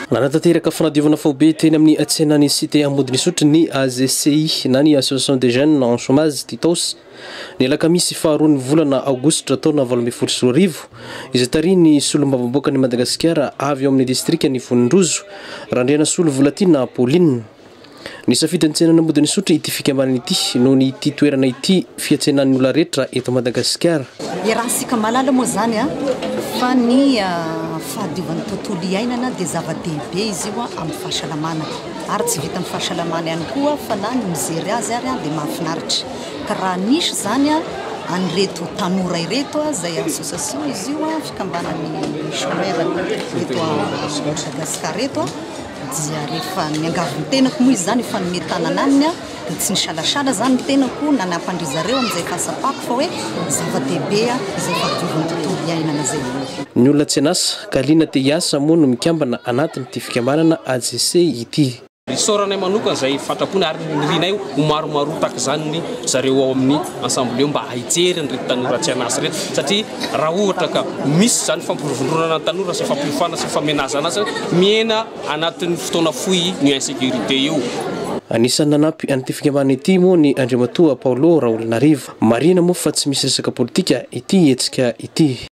Nanatanteraka fanadiovana fobe teny amin'ny atsenany cité Amodinisotra ny AGCI na ny Association des jeunes en chômage TITOS ny alakamisy faharoa ny volana aogositra taona 2024 izay tariny solombavamboaka ny Madagasikara avy ao amin'ny distrika ny Vonindrozo randriana solo volatina Pauline ny safidin'ny tsenana Amodinisotra ity fikambanana ity noho ny ity toerana ity fiatsenan'ny olona rehetra eto Madagasikara. Iransika malala moa zany fa ny fahadiovan'ny tontolo iainana dia zava-dehibe izy io amin'ny fahasalamana ary tsy vita amin'ny fahasalamana ihany koa fa na ny mijery azy ary dia mahafinaritra ka raha nisy zany an'ireto tanora ireto izay association izy io fikambanan'ny chômeur eto Madagasikara eto dia rehefa niangavy tenako moa izy zany efa nometana aminy tsy nisalasala zany ny tenako na nampandrizareo amin'izay fasapako fa hoe zava-dehibe izay fahadiovan'ny tontolo iainana zay. Ny olona tsy anasa ka liana te hiasa moa no mikambana anatin'ity fikambanana AGC ity. Soranay manokana izay fatrampona ary nirinay ho maromaro taka zany ny zareo ao amin'ny ensemble eo mba haijery ny tanora tsy anasa reto satria raha ohatra ka misy zany fampirovondronana tanora sy fampifana sy famenazana azy miena anatin'ny fotoana fohy ny insécurité io. Anisan'ny nanampy an'ity fikambanana ity moa ny Andriamatoa Paulo Raolinarivo marina moa fa tsy misy resaka politika ity hetsika ity.